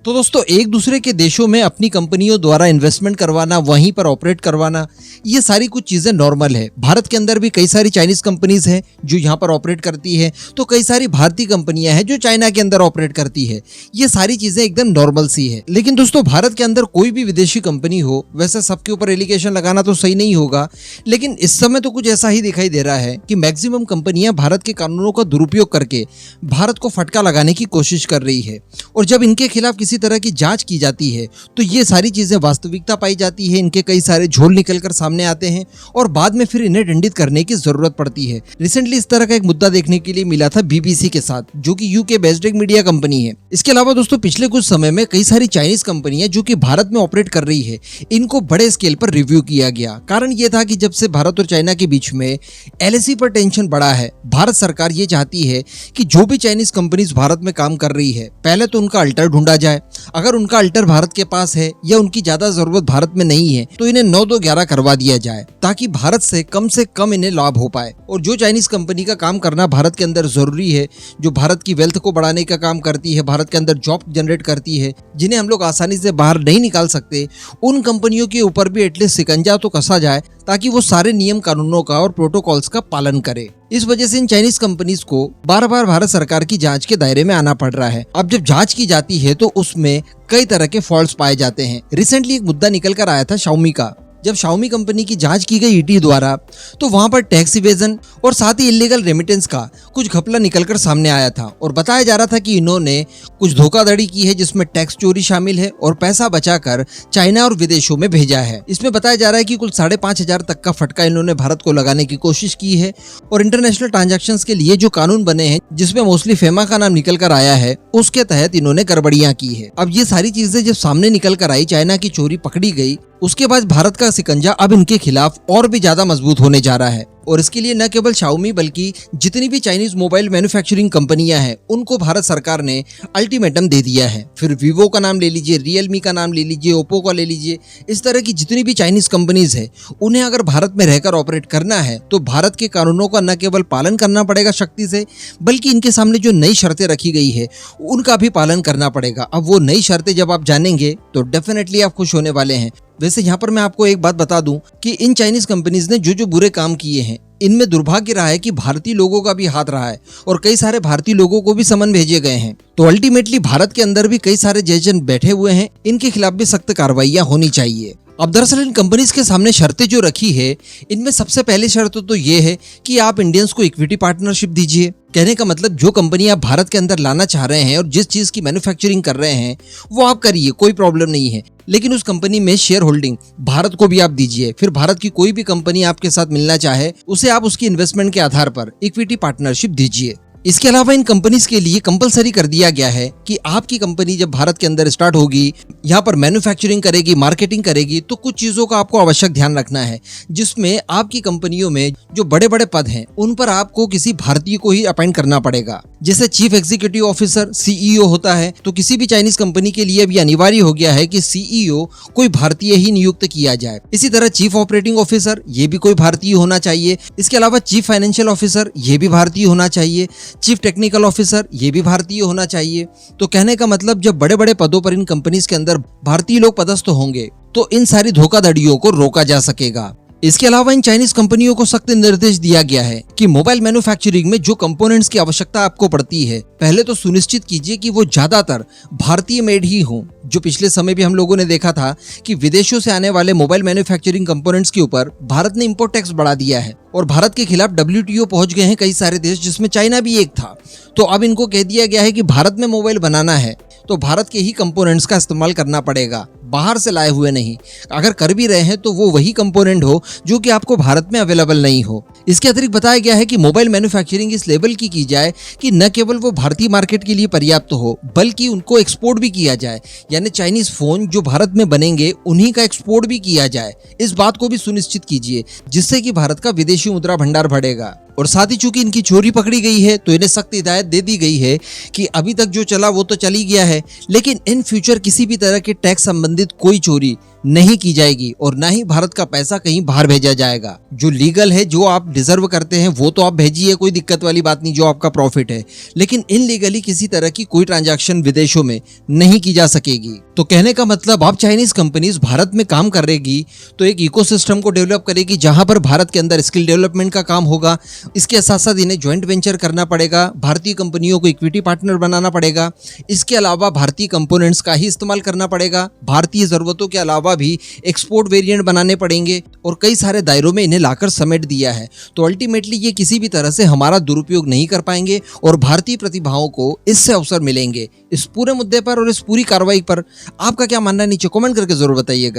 तो दोस्तों एक दूसरे के देशों में अपनी कंपनियों द्वारा इन्वेस्टमेंट करवाना, वहीं पर ऑपरेट करवाना, ये सारी कुछ चीज़ें नॉर्मल है। भारत के अंदर भी कई सारी चाइनीज़ कंपनीज हैं जो यहाँ पर ऑपरेट करती है, तो कई सारी भारतीय कंपनियां हैं जो चाइना के अंदर ऑपरेट करती है। ये सारी चीज़ें एकदम नॉर्मल सी है। लेकिन दोस्तों भारत के अंदर कोई भी विदेशी कंपनी हो, वैसे सबके ऊपर एलिगेशन लगाना तो सही नहीं होगा, लेकिन इस समय तो कुछ ऐसा ही दिखाई दे रहा है कि मैक्सिमम कंपनियां भारत के कानूनों का दुरुपयोग करके भारत को फटका लगाने की कोशिश कर रही है। और जब इनके खिलाफ किसी तरह की जांच की जाती है तो ये सारी चीजें वास्तविकता पाई जाती है, इनके कई सारे झोल निकलकर सामने आते हैं और बाद में फिर इन्हें दंडित करने की जरूरत पड़ती है। रिसेंटली इस तरह का एक मुद्दा देखने के लिए मिला था बीबीसी के साथ, जो कि यूके बेस्ड एक मीडिया कंपनी है। इसके अलावा दोस्तों पिछले कुछ समय में कई सारी चाइनीज कंपनियां जो कि भारत में ऑपरेट कर रही है, इनको बड़े स्केल पर रिव्यू किया गया। कारण ये था कि जब से भारत और चाइना के बीच में एलएसी पर टेंशन बढ़ा है, भारत सरकार ये चाहती है कि जो भी चाइनीज कंपनीज भारत में काम कर रही है, पहले तो उनका अल्टर ढूंढा जाए। अगर उनका अल्टर भारत के पास है या उनकी ज्यादा जरूरत भारत में नहीं है तो इन्हें 9-2-11 करवा दिया जाए, ताकि भारत से कम इन्हें लाभ हो पाए। और जो चाइनीज कंपनी का काम करना भारत के अंदर जरूरी है, जो भारत की वेल्थ को बढ़ाने का काम करती है, भारत के अंदर जॉब जनरेट करती है, जिन्हें हम लोग आसानी से बाहर नहीं निकाल सकते, उन कंपनियों के ऊपर भी एटलीस्ट शिकंजा तो कसा जाए, ताकि वो सारे नियम कानूनों का और प्रोटोकॉल्स का पालन करे। इस वजह से इन चाइनीज कंपनीज को बार बार भारत सरकार की जांच के दायरे में आना पड़ रहा है। अब जब जांच की जाती है तो उसमें कई तरह के फॉल्ट्स पाए जाते हैं। रिसेंटली एक मुद्दा निकल कर आया था शाओमी का। जब शाओमी कंपनी की जांच की गई ईडी द्वारा, तो वहां पर टैक्स इवेजन और साथ ही इलीगल रेमिटेंस का कुछ घपला निकलकर सामने आया था और बताया जा रहा था कि इन्होंने कुछ धोखाधड़ी की है, जिसमें टैक्स चोरी शामिल है और पैसा बचाकर चाइना और विदेशों में भेजा है। इसमें बताया जा रहा है कि कुल 5,500 तक का फटका इन्होंने भारत को लगाने की कोशिश की है। और इंटरनेशनल ट्रांजैक्शंस के लिए जो कानून बने हैं, जिसमें मोस्टली फेमा का नाम निकल कर आया है, उसके तहत इन्होंने गड़बड़ियां की है। अब ये सारी चीजें जब सामने निकल कर आई, चाइना की चोरी पकड़ी गई, उसके बाद भारत का शिकंजा अब इनके खिलाफ और भी ज्यादा मजबूत होने जा रहा है। और इसके लिए न केवल शाओमी बल्कि जितनी भी चाइनीज मोबाइल मैन्युफैक्चरिंग कंपनियां हैं, उनको भारत सरकार ने अल्टीमेटम दे दिया है। फिर वीवो का नाम ले लीजिए, रियलमी का नाम ले लीजिए, ओप्पो का ले लीजिए, इस तरह की जितनी भी चाइनीज कंपनीज है, उन्हें अगर भारत में रहकर ऑपरेट करना है तो भारत के कानूनों का न केवल पालन करना पड़ेगा सख्ती से, बल्कि इनके सामने जो नई शर्तें रखी गई है उनका भी पालन करना पड़ेगा। अब वो नई शर्तें जब आप जानेंगे तो डेफिनेटली आप खुश होने वाले हैं। वैसे यहाँ पर मैं आपको एक बात बता दूं कि इन चाइनीज कंपनीज ने जो जो बुरे काम किए हैं, इनमें दुर्भाग्य रहा है कि भारतीय लोगों का भी हाथ रहा है और कई सारे भारतीय लोगों को भी समन भेजे गए हैं। तो अल्टीमेटली भारत के अंदर भी कई सारे जजन बैठे हुए हैं, इनके खिलाफ भी सख्त कार्रवाइयां होनी चाहिए। अब दरअसल इन कंपनीज के सामने शर्तें जो रखी है, इनमें सबसे पहली शर्त तो ये है कि आप इंडियंस को इक्विटी पार्टनरशिप दीजिए। कहने का मतलब जो कंपनी आप भारत के अंदर लाना चाह रहे हैं और जिस चीज की मैन्युफैक्चरिंग कर रहे हैं वो आप करिए, कोई प्रॉब्लम नहीं है, लेकिन उस कंपनी में शेयर होल्डिंग भारत को भी आप दीजिए। फिर भारत की कोई भी कंपनी आपके साथ मिलना चाहे, उसे आप उसकी इन्वेस्टमेंट के आधार पर इक्विटी पार्टनरशिप दीजिए। इसके अलावा इन कंपनीज के लिए कंपलसरी कर दिया गया है कि आपकी कंपनी जब भारत के अंदर स्टार्ट होगी, यहाँ पर मैन्युफैक्चरिंग करेगी, मार्केटिंग करेगी, तो कुछ चीजों का आपको आवश्यक ध्यान रखना है, जिसमें आपकी कंपनियों में जो बड़े बड़े पद हैं उन पर आपको किसी भारतीय को ही अपॉइंट करना पड़ेगा। जैसे चीफ एग्जीक्यूटिव ऑफिसर सीईओ होता है, तो किसी भी चाइनीज कंपनी के लिए भी अनिवार्य हो गया है कि सीईओ कोई भारतीय ही नियुक्त किया जाए। इसी तरह चीफ ऑपरेटिंग ऑफिसर, ये भी कोई भारतीय होना चाहिए। इसके अलावा चीफ फाइनेंशियल ऑफिसर, ये भी भारतीय होना चाहिए। चीफ टेक्निकल ऑफिसर, ये भी भारतीय होना चाहिए। तो कहने का मतलब जब बड़े बड़े पदों पर इन कंपनीज के अंदर भारतीय लोग पदस्थ होंगे तो इन सारी धोखाधड़ियों को रोका जा सकेगा। इसके अलावा इन चाइनीज कंपनियों को सख्त निर्देश दिया गया है कि मोबाइल मैन्युफैक्चरिंग में जो कंपोनेंट्स की आवश्यकता आपको पड़ती है, पहले तो सुनिश्चित कीजिए कि वो ज्यादातर भारतीय मेड ही हों। जो पिछले समय भी हम लोगों ने देखा था कि विदेशों से आने वाले मोबाइल मैन्युफैक्चरिंग कंपोनेंट्स के ऊपर भारत ने इंपोर्ट टैक्स बढ़ा दिया है और भारत के खिलाफ WTO पहुंच गए हैं कई सारे देश, जिसमें चाइना भी एक था। तो अब इनको कह दिया गया है कि भारत में मोबाइल बनाना है तो भारत के ही कंपोनेंट्स का इस्तेमाल करना पड़ेगा, बाहर से लाए हुए नहीं। अगर कर भी रहे हैं तो वो वही कंपोनेंट हो जो कि आपको भारत में अवेलेबल नहीं हो। इसके अतिरिक्त बताया गया है कि मोबाइल मैन्युफैक्चरिंग इस लेवल की जाए कि न केवल वो भारतीय मार्केट के लिए पर्याप्त हो, बल्कि उनको एक्सपोर्ट भी किया जाए, यानी चाइनीज फोन जो भारत में बनेंगे उन्हीं का एक्सपोर्ट भी किया जाए। इस बात को भी सुनिश्चित कीजिए, जिससे कि भारत का विदेशी मुद्रा भंडार बढ़ेगा। और साथ ही चूंकि इनकी चोरी पकड़ी गई है तो इन्हें सख्त हिदायत दे दी गई है कि अभी तक जो चला वो तो चली गया है, लेकिन इन फ्यूचर किसी भी तरह के टैक्स संबंधित कोई चोरी नहीं की जाएगी और ना ही भारत का पैसा कहीं बाहर भेजा जाएगा। जो लीगल है, जो आप डिजर्व करते हैं वो तो आप भेजिए, कोई दिक्कत वाली बात नहीं, जो आपका प्रॉफिट है, लेकिन इनलीगली किसी तरह की कोई ट्रांजैक्शन विदेशों में नहीं की जा सकेगी। तो कहने का मतलब आप चाइनीज कंपनीज भारत में काम करेगी तो एक इकोसिस्टम को डेवलप करेगी जहां पर भारत के अंदर स्किल डेवलपमेंट का काम होगा। इसके साथ साथ इन्हें ज्वाइंट वेंचर करना पड़ेगा, भारतीय कंपनियों को इक्विटी पार्टनर बनाना पड़ेगा। इसके अलावा भारतीय कंपोनेंट्स का ही इस्तेमाल करना पड़ेगा, भारतीय जरूरतों के अलावा भी एक्सपोर्ट वेरिएंट बनाने पड़ेंगे और कई सारे दायरों में इन्हें लाकर समेट दिया है। तो अल्टीमेटली ये किसी भी तरह से हमारा दुरुपयोग नहीं कर पाएंगे और भारतीय प्रतिभाओं को इससे अवसर मिलेंगे। इस पूरे मुद्दे पर और इस पूरी कार्रवाई पर आपका क्या मानना है, नीचे कमेंट करके जरूर बताइएगा।